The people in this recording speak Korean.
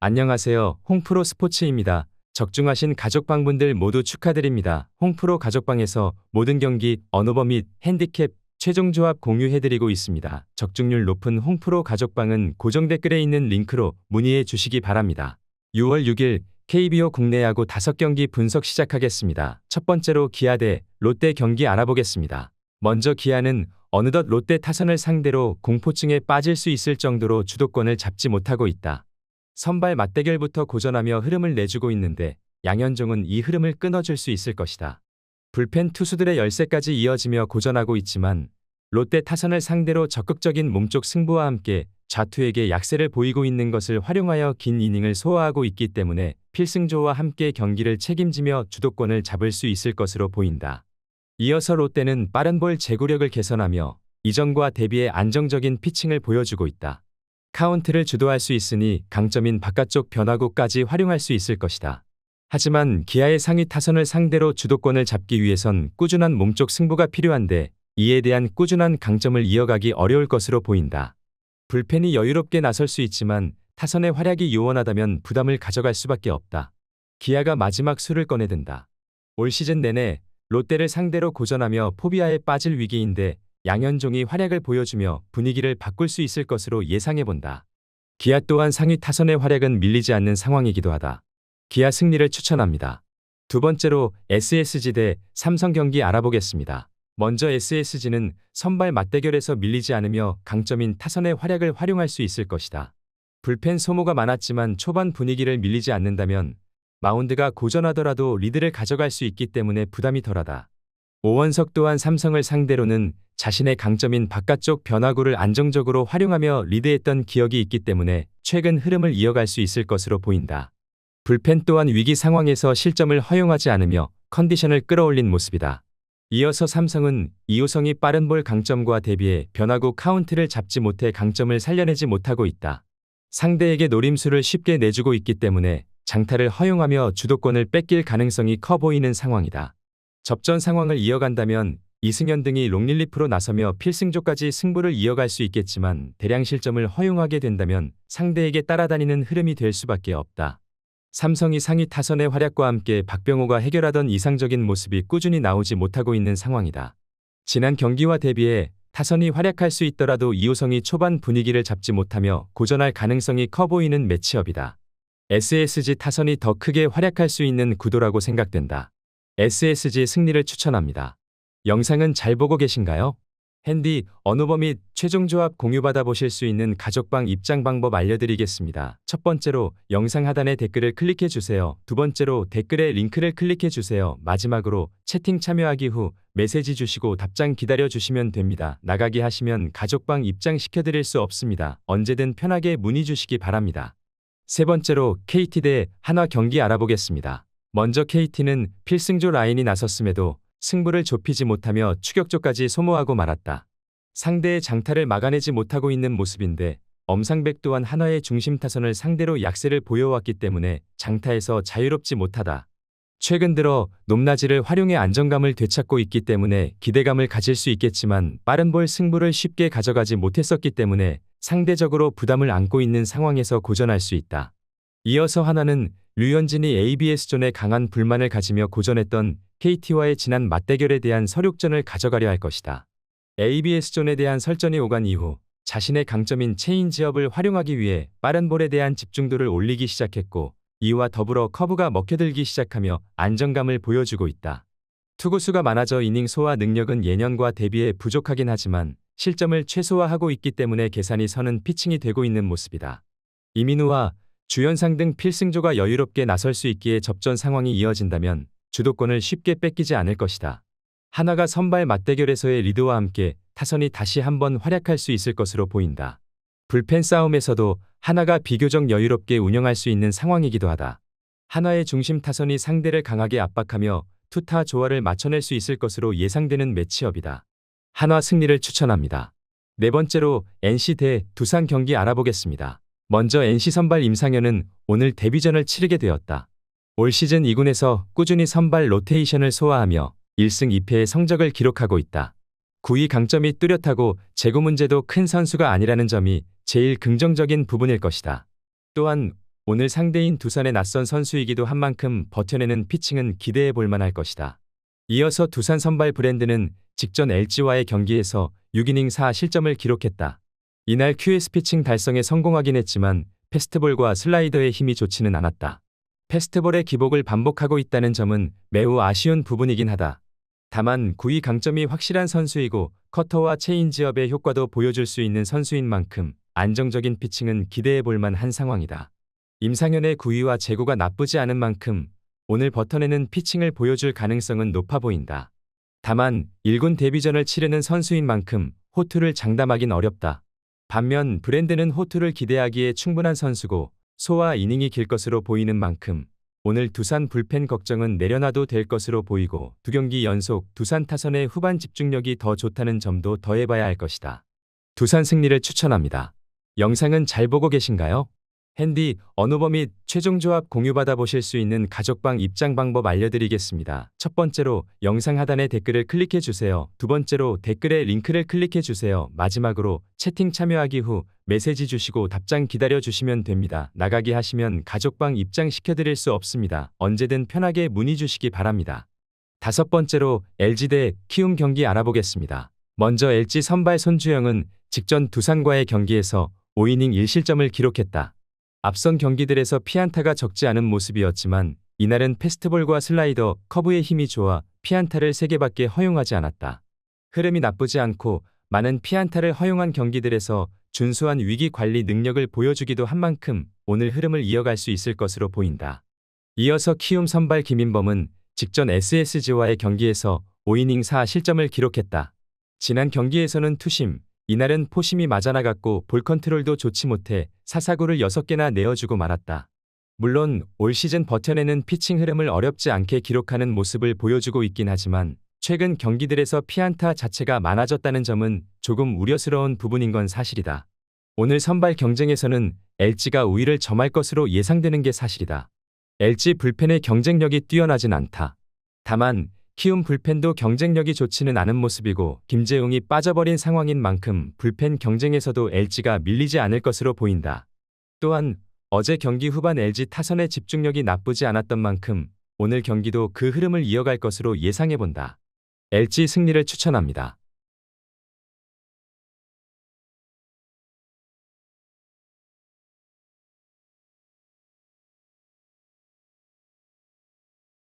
안녕하세요. 홍프로 스포츠입니다. 적중하신 가족방분들 모두 축하드립니다. 홍프로 가족방에서 모든 경기, 언오버 및 핸디캡, 최종 조합 공유해드리고 있습니다. 적중률 높은 홍프로 가족방은 고정 댓글에 있는 링크로 문의해 주시기 바랍니다. 6월 6일 KBO 국내 야구 5경기 분석 시작하겠습니다. 첫 번째로 기아 대 롯데 경기 알아보겠습니다. 먼저 기아는 어느덧 롯데 타선을 상대로 공포증에 빠질 수 있을 정도로 주도권을 잡지 못하고 있다. 선발 맞대결부터 고전하며 흐름을 내주고 있는데 양현종은 이 흐름을 끊어줄 수 있을 것이다. 불펜 투수들의 열세까지 이어지며 고전하고 있지만 롯데 타선을 상대로 적극적인 몸쪽 승부와 함께 좌투에게 약세를 보이고 있는 것을 활용하여 긴 이닝을 소화하고 있기 때문에 필승조와 함께 경기를 책임지며 주도권을 잡을 수 있을 것으로 보인다. 이어서 롯데는 빠른 볼 제구력을 개선하며 이전과 대비해 안정적인 피칭을 보여주고 있다. 카운트를 주도할 수 있으니 강점인 바깥쪽 변화구까지 활용할 수 있을 것이다. 하지만 기아의 상위 타선을 상대로 주도권을 잡기 위해선 꾸준한 몸쪽 승부가 필요한데 이에 대한 꾸준한 강점을 이어가기 어려울 것으로 보인다. 불펜이 여유롭게 나설 수 있지만 타선의 활약이 요원하다면 부담을 가져갈 수밖에 없다. 기아가 마지막 수를 꺼내든다. 올 시즌 내내 롯데를 상대로 고전하며 포비아에 빠질 위기인데 양현종이 활약을 보여주며 분위기를 바꿀 수 있을 것으로 예상해본다. 기아 또한 상위 타선의 활약은 밀리지 않는 상황이기도 하다. 기아 승리를 추천합니다. 두 번째로 SSG 대 삼성 경기 알아보겠습니다. 먼저 SSG는 선발 맞대결에서 밀리지 않으며 강점인 타선의 활약을 활용할 수 있을 것이다. 불펜 소모가 많았지만 초반 분위기를 밀리지 않는다면 마운드가 고전하더라도 리드를 가져갈 수 있기 때문에 부담이 덜하다. 오원석 또한 삼성을 상대로는 자신의 강점인 바깥쪽 변화구를 안정적으로 활용하며 리드했던 기억이 있기 때문에 최근 흐름을 이어갈 수 있을 것으로 보인다. 불펜 또한 위기 상황에서 실점을 허용하지 않으며 컨디션을 끌어올린 모습이다. 이어서 삼성은 이호성이 빠른 볼 강점과 대비해 변화구 카운트를 잡지 못해 강점을 살려내지 못하고 있다. 상대에게 노림수를 쉽게 내주고 있기 때문에 장타를 허용하며 주도권을 뺏길 가능성이 커 보이는 상황이다. 접전 상황을 이어간다면 이승현 등이 롱릴리프로 나서며 필승조까지 승부를 이어갈 수 있겠지만 대량 실점을 허용하게 된다면 상대에게 따라다니는 흐름이 될 수밖에 없다. 삼성이 상위 타선의 활약과 함께 박병호가 해결하던 이상적인 모습이 꾸준히 나오지 못하고 있는 상황이다. 지난 경기와 대비해 타선이 활약할 수 있더라도 이호성이 초반 분위기를 잡지 못하며 고전할 가능성이 커 보이는 매치업이다. SSG 타선이 더 크게 활약할 수 있는 구도라고 생각된다. SSG 승리를 추천합니다. 영상은 잘 보고 계신가요? 핸디, 언오버 및 최종 조합 공유받아 보실 수 있는 가족방 입장 방법 알려드리겠습니다. 첫 번째로 영상 하단에 댓글을 클릭해 주세요. 두 번째로 댓글에 링크를 클릭해 주세요. 마지막으로 채팅 참여하기 후 메시지 주시고 답장 기다려 주시면 됩니다. 나가기 하시면 가족방 입장 시켜드릴 수 없습니다. 언제든 편하게 문의 주시기 바랍니다. 세 번째로 KT 대 한화 경기 알아보겠습니다. 먼저 KT는 필승조 라인이 나섰음에도 승부를 좁히지 못하며 추격조까지 소모하고 말았다. 상대의 장타를 막아내지 못하고 있는 모습인데 엄상백 또한 한화의 중심 타선을 상대로 약세를 보여왔기 때문에 장타에서 자유롭지 못하다. 최근 들어 높낮이를 활용해 안정감을 되찾고 있기 때문에 기대감을 가질 수 있겠지만 빠른 볼 승부를 쉽게 가져가지 못했었기 때문에 상대적으로 부담을 안고 있는 상황에서 고전할 수 있다. 이어서 한화는 류현진이 ABS존에 강한 불만을 가지며 고전했던 KT와의 지난 맞대결에 대한 서륙전을 가져가려 할 것이다. ABS존에 대한 설전이 오간 이후 자신의 강점인 체인지업을 활용하기 위해 빠른 볼에 대한 집중도를 올리기 시작했고 이와 더불어 커브가 먹혀들기 시작하며 안정감을 보여주고 있다. 투구수가 많아져 이닝 소화 능력은 예년과 대비해 부족하긴 하지만 실점을 최소화하고 있기 때문에 계산이 서는 피칭이 되고 있는 모습이다. 이민우와 주현상 등 필승조가 여유롭게 나설 수 있기에 접전 상황이 이어진다면 주도권을 쉽게 뺏기지 않을 것이다. 한화가 선발 맞대결에서의 리드와 함께 타선이 다시 한번 활약할 수 있을 것으로 보인다. 불펜 싸움에서도 한화가 비교적 여유롭게 운영할 수 있는 상황이기도 하다. 한화의 중심 타선이 상대를 강하게 압박하며 투타 조화를 맞춰낼 수 있을 것으로 예상되는 매치업이다. 한화 승리를 추천합니다. 네 번째로 NC 대 두산 경기 알아보겠습니다. 먼저 NC 선발 임상현은 오늘 데뷔전을 치르게 되었다. 올 시즌 2군에서 꾸준히 선발 로테이션을 소화하며 1승 2패의 성적을 기록하고 있다. 구위 강점이 뚜렷하고 제구 문제도 큰 선수가 아니라는 점이 제일 긍정적인 부분일 것이다. 또한 오늘 상대인 두산의 낯선 선수이기도 한 만큼 버텨내는 피칭은 기대해 볼 만할 것이다. 이어서 두산 선발 브랜드는 직전 LG와의 경기에서 6이닝 4실점을 기록했다. 이날 QS 피칭 달성에 성공하긴 했지만 패스트볼과 슬라이더의 힘이 좋지는 않았다. 패스트볼의 기복을 반복하고 있다는 점은 매우 아쉬운 부분이긴 하다. 다만 구위 강점이 확실한 선수이고 커터와 체인지업의 효과도 보여줄 수 있는 선수인 만큼 안정적인 피칭은 기대해 볼 만한 상황이다. 임상현의 구위와 제구가 나쁘지 않은 만큼 오늘 버텨내는 피칭을 보여줄 가능성은 높아 보인다. 다만 1군 데뷔전을 치르는 선수인 만큼 호투를 장담하긴 어렵다. 반면 브랜드는 호투를 기대하기에 충분한 선수고 소화 이닝이 길 것으로 보이는 만큼 오늘 두산 불펜 걱정은 내려놔도 될 것으로 보이고 2경기 연속 두산 타선의 후반 집중력이 더 좋다는 점도 더해봐야 할 것이다. 두산 승리를 추천합니다. 영상은 잘 보고 계신가요? 핸디, 언어버 및 최종 조합 공유받아 보실 수 있는 가족방 입장 방법 알려드리겠습니다. 첫 번째로 영상 하단의 댓글을 클릭해 주세요. 두 번째로 댓글에 링크를 클릭해 주세요. 마지막으로 채팅 참여하기 후 메시지 주시고 답장 기다려 주시면 됩니다. 나가기 하시면 가족방 입장시켜 드릴 수 없습니다. 언제든 편하게 문의 주시기 바랍니다. 다섯 번째로 LG 대 키움 경기 알아보겠습니다. 먼저 LG 선발 손주영은 직전 두산과의 경기에서 5이닝 1실점을 기록했다. 앞선 경기들에서 피안타가 적지 않은 모습이었지만 이날은 패스트볼과 슬라이더, 커브의 힘이 좋아 피안타를 3개밖에 허용하지 않았다. 흐름이 나쁘지 않고 많은 피안타를 허용한 경기들에서 준수한 위기 관리 능력을 보여주기도 한 만큼 오늘 흐름을 이어갈 수 있을 것으로 보인다. 이어서 키움 선발 김인범은 직전 SSG와의 경기에서 5이닝 4실점을 기록했다. 지난 경기에서는 투심, 이날은 포심이 맞아나갔고 볼 컨트롤도 좋지 못해 사사구를 6개나 내어주고 말았다. 물론 올 시즌 버텨내는 피칭 흐름을 어렵지 않게 기록하는 모습을 보여주고 있긴 하지만 최근 경기들에서 피안타 자체가 많아졌다는 점은 조금 우려스러운 부분인 건 사실이다. 오늘 선발 경쟁에서는 LG가 우위를 점할 것으로 예상되는 게 사실이다. LG 불펜의 경쟁력이 뛰어나진 않다. 다만 키움 불펜도 경쟁력이 좋지는 않은 모습이고 김재웅이 빠져버린 상황인 만큼 불펜 경쟁에서도 LG가 밀리지 않을 것으로 보인다. 또한 어제 경기 후반 LG 타선의 집중력이 나쁘지 않았던 만큼 오늘 경기도 그 흐름을 이어갈 것으로 예상해본다. LG 승리를 추천합니다.